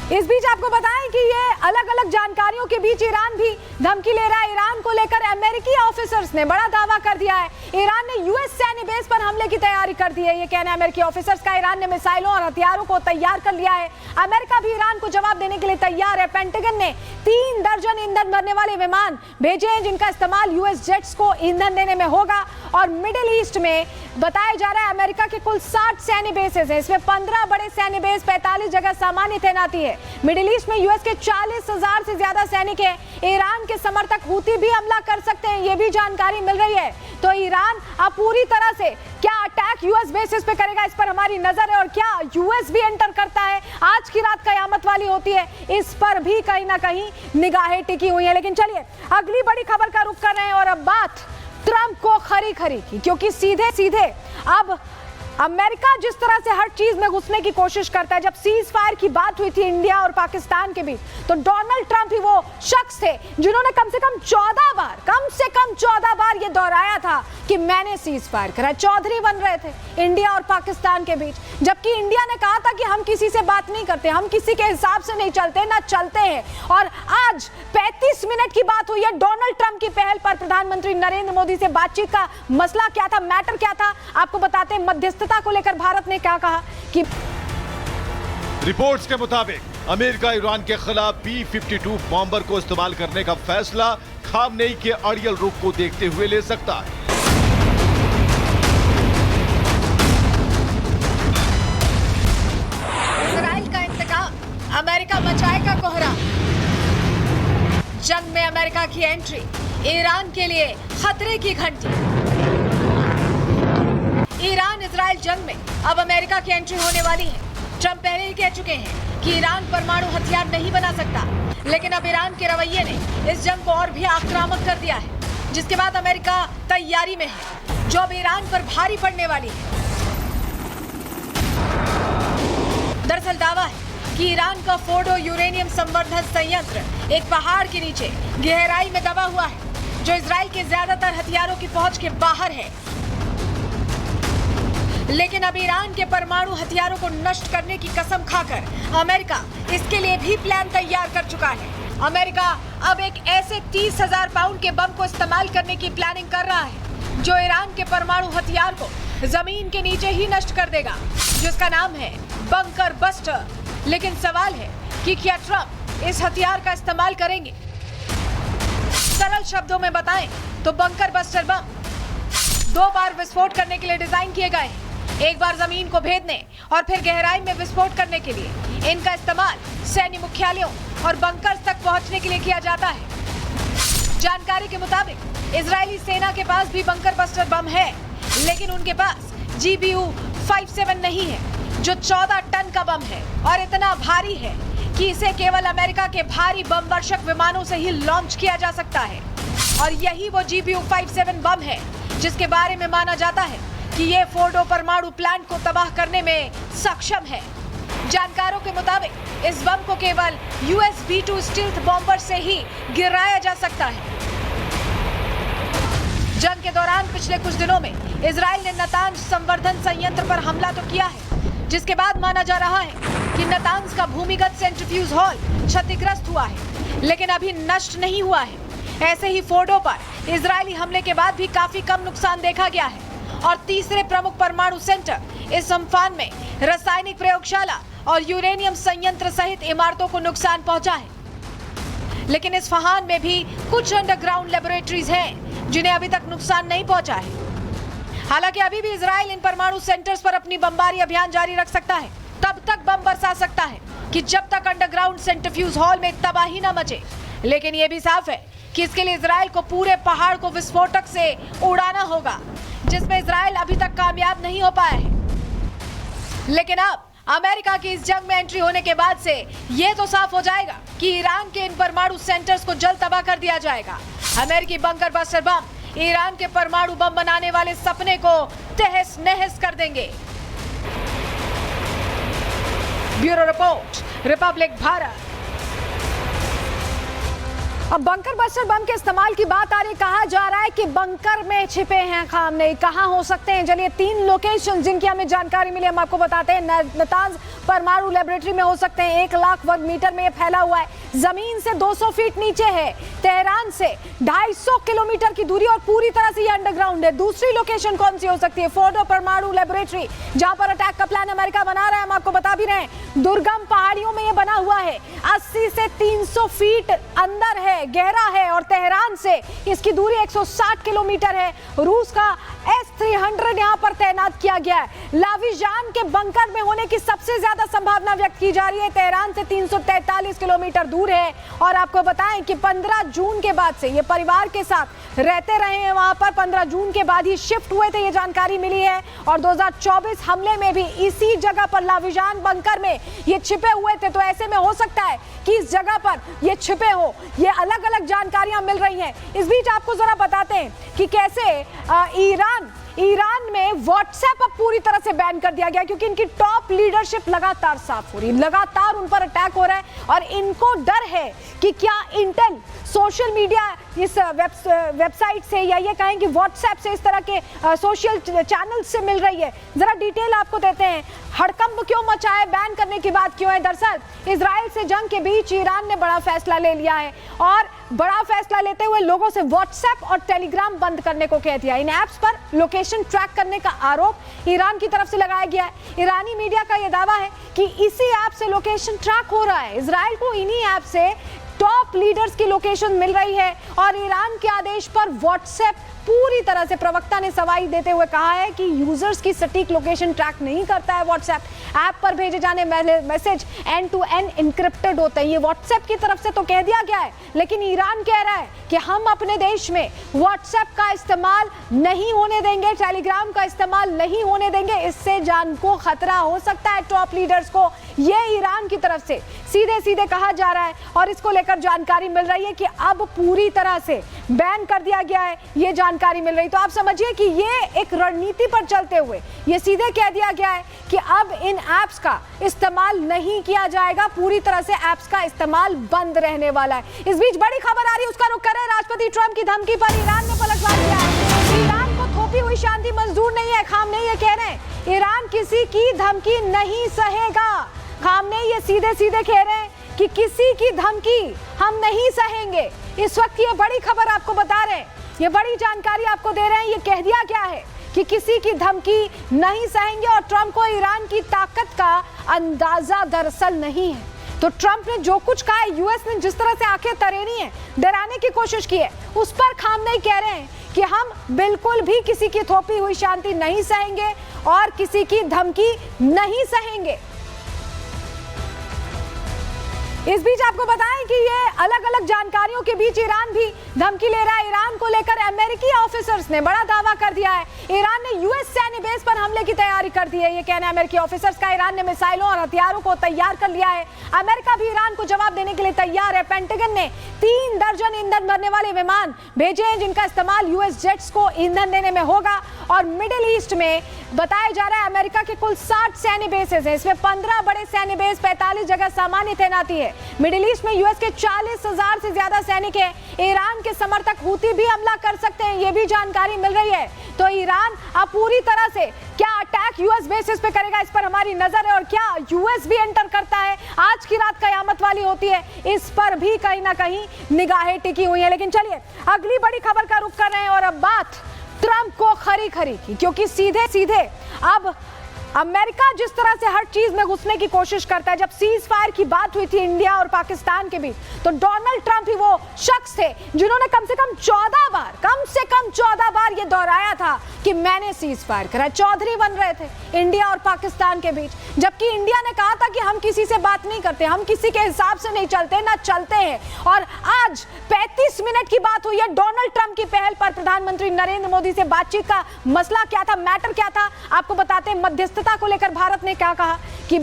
इस बीच आपको बताएं कि ये अलग अलग जानकारियों के बीच ईरान भी धमकी ले रहा है। ईरान को लेकर अमेरिकी ऑफिसर्स ने बड़ा दावा कर दिया है। ईरान ने यूएस सैन्य बेस पर हमले की तैयारी कर दी है, ये कहना है अमेरिकी ऑफिसर्स का। ईरान ने मिसाइलों और हथियारों को तैयार कर लिया है। अमेरिका भी ईरान को जवाब देने के लिए तैयार है। पेंटागन ने 3 दर्जन ईंधन भरने वाले विमान भेजे हैं, जिनका इस्तेमाल यूएस जेट्स को ईंधन देने में होगा। और मिडिल ईस्ट में बताया जा रहा है अमेरिका के कुल 60 सैन्य बेसेस हैं, इसमें 15 बड़े सैन्य बेस, 45 जगह सामान्य तैनाती है। मिडिल ईस्ट में यूएस के 40,000 से ज्यादा सैनिक हैं। ईरान के समर्थक हूती भी हमला कर सकते हैं, ये भी जानकारी मिल रही है। तो ईरान अब पूरी तरह से क्या अटैक यूएस बेसिस पे करेगा, इस पर हमारी नजर है। और क्या यूएस भी एंटर करता है, आज की रात कयामत वाली होती है, इस पर भी कहीं ना कहीं निगाहें टिकी हुई है। लेकिन चलिए अगली बड़ी खबर का रुख कर रहे हैं और अब बात ट्रंप को खरी की, क्योंकि सीधे सीधे अब अमेरिका जिस तरह से हर चीज में घुसने की कोशिश करता है। जब सीज फायर की बात हुई थी इंडिया और पाकिस्तान के बीच, तो डोनाल्ड ट्रंप ही वो शख्स थे जिन्होंने कम से कम 14 बार ये दोहराया था कि मैंने सीज फायर करा। चौधरी बन रहे थे इंडिया और पाकिस्तान के बीच, जबकि इंडिया ने कहा था कि हम किसी से बात नहीं करते, हम किसी के हिसाब से नहीं चलते, ना चलते हैं। और आज 35 मिनट की बात हुई है डोनाल्ड ट्रंप की पहल पर प्रधानमंत्री नरेंद्र मोदी से बातचीत का मसला क्या था, मैटर क्या था, आपको बताते हैं। मध्यस्थता को लेकर भारत ने क्या कहा कि रिपोर्ट्स के मुताबिक अमेरिका ईरान के खिलाफ B-52 बॉम्बर को इस्तेमाल करने का फैसला खामनेई के अड़ियल रुख को देखते हुए ले सकता है। इजराइल का इंतकाम, अमेरिका मचाएगा कोहरा। जंग में अमेरिका की एंट्री, ईरान के लिए खतरे की घंटी। ईरान इजराइल जंग में अब अमेरिका की एंट्री होने वाली है। ट्रंप पहले ही कह चुके हैं कि ईरान परमाणु हथियार नहीं बना सकता, लेकिन अब ईरान के रवैये ने इस जंग को और भी आक्रामक कर दिया है, जिसके बाद अमेरिका तैयारी में है, जो अब ईरान पर भारी पड़ने वाली है। दरअसल दावा है कि ईरान का फोर्डो यूरेनियम संवर्धन संयंत्र एक पहाड़ के नीचे गहराई में दबा हुआ है, जो इजराइल के ज्यादातर हथियारों की पहुंच के बाहर है। लेकिन अब ईरान के परमाणु हथियारों को नष्ट करने की कसम खाकर अमेरिका इसके लिए भी प्लान तैयार कर चुका है। अमेरिका अब एक ऐसे 30,000 पाउंड के बम को इस्तेमाल करने की प्लानिंग कर रहा है, जो ईरान के परमाणु हथियार को जमीन के नीचे ही नष्ट कर देगा, जिसका नाम है बंकर बस्टर। लेकिन सवाल है कि क्या ट्रंप इस हथियार का इस्तेमाल करेंगे? सरल शब्दों में बताएं तो बंकर बस्टर बम 2 बार विस्फोट करने के लिए डिजाइन किए गए हैं। एक बार जमीन को भेदने और फिर गहराई में विस्फोट करने के लिए। इनका इस्तेमाल सैन्य मुख्यालयों और बंकर्स तक पहुंचने के लिए किया जाता है। जानकारी के मुताबिक इजरायली सेना के पास भी बंकर बस्टर बम है, लेकिन उनके पास GBU-57 नहीं है, जो 14 टन का बम है और इतना भारी है कि इसे केवल अमेरिका के भारी बम वर्षक विमानों से ही लॉन्च किया जा सकता है। और यही वो GBU-57 बम है जिसके बारे में माना जाता है कि ये फोर्डो परमाणु प्लांट को तबाह करने में सक्षम है। जानकारों के मुताबिक इस बम को केवल US B-2 स्टील्थ बॉम्बर से ही गिराया जा सकता है। जंग के दौरान पिछले कुछ दिनों में इजराइल ने नातांज संवर्धन संयंत्र पर हमला तो किया है, जिसके बाद माना जा रहा है कि नातांज का भूमिगत सेंट्रीफ्यूज हॉल क्षतिग्रस्त हुआ है, लेकिन अभी नष्ट नहीं हुआ है। ऐसे ही फोर्डो पर इजरायली हमले के बाद भी काफी कम नुकसान देखा गया है। और तीसरे प्रमुख परमाणु सेंटर इस अम्फान में रासायनिक प्रयोगशाला और यूरेनियम संयंत्र सहित इमारतों को नुकसान पहुंचा है। लेकिन इस फहान में भी कुछ अंडरग्राउंड लेबोरेटरीज हैं जिन्हें अभी तक नुकसान नहीं पहुंचा है। हालांकि अभी भी इजराइल इन परमाणु सेंटर्स पर अपनी बमबारी अभियान जारी रख सकता है, तब तक बम बरसा सकता है कि जब तक अंडरग्राउंड सेंट्रीफ्यूज हॉल में तबाही न मचे। लेकिन यह भी साफ है कि इसके लिए इजराइल को पूरे पहाड़ को विस्फोटक से उड़ाना होगा, जिसमें इजराइल अभी तक कामयाब नहीं हो पाया है। लेकिन अब अमेरिका की इस जंग में एंट्री होने के बाद से यह तो साफ हो जाएगा कि ईरान के इन परमाणु सेंटर्स को जल्द तबाह कर दिया जाएगा। अमेरिकी बंकर बस्टर बम ईरान के परमाणु बम बनाने वाले सपने को तहस नहस कर देंगे। Bureau report, Republic Bharat. अब बंकर बस्टर बम के इस्तेमाल की बात आ रही, कहा जा रहा है कि बंकर में छिपे हैं खामनेई। कहां हो सकते हैं? चलिए 3 लोकेशन जिनकी हमें जानकारी मिली हम आपको बताते हैं। नातांज परमाणु लेबोरेटरी में हो सकते हैं, 1 लाख वर्ग मीटर में ये फैला हुआ है, जमीन से 200 फीट नीचे है, तेहरान से 250 किलोमीटर की दूरी और पूरी तरह से ये अंडरग्राउंड है। दूसरी लोकेशन कौन सी हो सकती है? फोर्डो परमाणु लेबोरेटरी, जहां पर अटैक का प्लान अमेरिका बना रहा है, हम आपको बता भी रहे हैं। दुर्गम पहाड़ियों में ये बना हुआ है, 80 से 300 फीट अंदर है, गहरा है और तेहरान से इसकी दूरी 160 किलोमीटर है। रूस का S-300 यहां पर तैनात किया गया है। लाविजान के बंकर में होने की सबसे ज्यादा संभावना व्यक्त की जा रही है। तेहरान से 343 किलोमीटर दूर है और आपको बताएं कि 15 जून के बाद से ये परिवार के साथ रहते रहे हैं वहां पर। 15 जून के बाद ही शिफ्ट हुए थे, ये जानकारी मिली है। और 2024 हमले में भी इसी जगह पर लाविजान बंकर में ये छिपे हुए थे। तो ऐसे में हो सकता है कि इस जगह पर ये छिपे हो। ये अलग अलग जानकारियां मिल रही हैं। इस बीच आपको जरा बताते हैं कि कैसे ईरान में व्हाट्सएप अब पूरी तरह से बैन कर दिया गया, क्योंकि इनकी टॉप लीडरशिप लगातार साफ हो रही है, लगातार उन पर अटैक हो रहा है और इनको डर है कि क्या इंटेल सोशल मीडिया इस वेबसाइट से या ये कहें कि व्हाट्सएप से इस तरह के सोशल चैनल से मिल रही है। जरा डिटेल आपको देते हैं, हड़कंप क्यों मचा है, बैन करने की बात क्यों है। दरअसल इजराइल से जंग के बीच ईरान ने बड़ा फैसला ले लिया है और बड़ा फैसला लेते हुए लोगों से व्हाट्सएप और टेलीग्राम बंद करने को कह दिया। इन ऐप्स पर लोकेशन ट्रैक करने का आरोप ईरान की तरफ से लगाया गया है। ईरानी मीडिया का यह दावा है कि इसी ऐप से लोकेशन ट्रैक हो रहा है। इजराइल को इन्हीं ऐप से टॉप लीडर्स की लोकेशन मिल रही है और ईरान के आदेश पर व्हाट्सएप पूरी तरह से, प्रवक्ता ने सवाल देते हुए कहा है कि यूजर्स की सटीक लोकेशन ट्रैक नहीं करता है व्हाट्सएप। ऐप पर भेजे जाने message end to end encrypted होते हैं। ये व्हाट्सएप की तरफ से तो कह दिया गया है, लेकिन ईरान कह रहा है कि हम अपने देश में व्हाट्सएप का इस्तेमाल नहीं होने देंगे, टेलीग्राम का इस्तेमाल नहीं होने देंगे, इससे जान को खतरा हो सकता है टॉप लीडर्स को। ये ईरान की तरफ से सीधे सीधे कहा जा रहा है और इसको लेकर जानकारी मिल रही है कि अब पूरी तरह से बैन कर दिया गया है, ये जानकारी मिल रही। तो आप समझिए कि ये एक रणनीति पर चलते हुए ये सीधे कह दिया गया है कि अब इन ऐप्स का इस्तेमाल नहीं किया जाएगा, पूरी तरह से ऐप्स का इस्तेमाल बंद रहने वाला है। इस बीच बड़ी खबर आ रही है, उसका रुख करें। राष्ट्रपति ट्रंप की धमकी पर ईरान ने पलटवार किया है। ईरान को थोपी हुई शांति मंजूर नहीं है, खामनेई ये कह रहे हैं। ईरान किसी की धमकी नहीं सहेगा। खामनेई ये सीधे सीधे कह रहे हैं कि किसी की धमकी हम नहीं सहेंगे। इस वक्त ये बड़ी खबर आपको बता रहे हैं, ये बड़ी जानकारी आपको दे रहे हैं। ये कह दिया गया है कि किसी की धमकी नहीं सहेंगे और ट्रंप को ईरान की ताकत का अंदाजा दरअसल नहीं है। तो ट्रंप ने जो कुछ कहा है, यूएस ने जिस तरह से आंखें तरेनी है, डराने की कोशिश की है, उस पर खामनेई कह रहे हैं कि हम बिल्कुल भी किसी की थोपी हुई शांति नहीं सहेंगे और किसी की धमकी नहीं सहेंगे। इस बीच आपको बताएं कि ये अलग अलग जानकारियों के बीच ईरान भी धमकी ले रहा है। ईरान को लेकर अमेरिकी ऑफिसर्स ने बड़ा दावा कर दिया है। ईरान ने यूएस सैन्य बेस पर हमले की तैयारी कर दी है, ये कहना है अमेरिकी ऑफिसर्स का। ईरान ने मिसाइलों और हथियारों को तैयार कर लिया है। अमेरिका भी ईरान को जवाब देने के लिए तैयार है। पेंटागन ने 3 दर्जन ईंधन भरने वाले विमान भेजे हैं, जिनका इस्तेमाल यूएस जेट्स को ईंधन देने में होगा। और मिडिल ईस्ट में बताया जा रहा है अमेरिका के कुल 60 सैन्य बेसेस हैं, इसमें 15 बड़े सैन्य बेस, 45 जगह सामान्य तैनाती है। मिडिल ईस्ट में यूएस के 40,000 से ज्यादा सैनिक हैं। ईरान के समर्थक हूती भी हमला कर सकते हैं, ये भी जानकारी मिल रही है। तो ईरान अब पूरी तरह से क्या अटैक यूएस बेसिस पे करेगा, इस पर हमारी नजर है। और क्या यूएस भी एंटर करता है, आज की रात कयामत वाली होती है, इस पर भी कहीं ना कहीं निगाहें टिकी हुई है। लेकिन चलिए अगली बड़ी खबर का रुख कर रहे हैं और अब बात ट्रंप को खरी खरी की, क्योंकि सीधे सीधे अब अमेरिका जिस तरह से हर चीज में घुसने की कोशिश करता है। जब सीज फायर की बात हुई थी इंडिया और पाकिस्तान के बीच, तो डोनाल्ड ट्रंप ही वो शख्स थे जिन्होंने कम से कम 14 बार ये दोहराया था कि मैंने सीज फायर करा। चौधरी बन रहे थे इंडिया और पाकिस्तान के बीच, जबकि इंडिया ने कहा था कि हम किसी से बात नहीं करते, हम किसी के हिसाब से नहीं चलते, ना चलते हैं। और आज 35 मिनट की बात हुई है डोनाल्ड ट्रंप की पहल पर प्रधानमंत्री नरेंद्र मोदी से बातचीत का मसला क्या था, मैटर क्या था, आपको बताते हैं। मध्यस्थता को लेकर भारत ने क्या कहा कि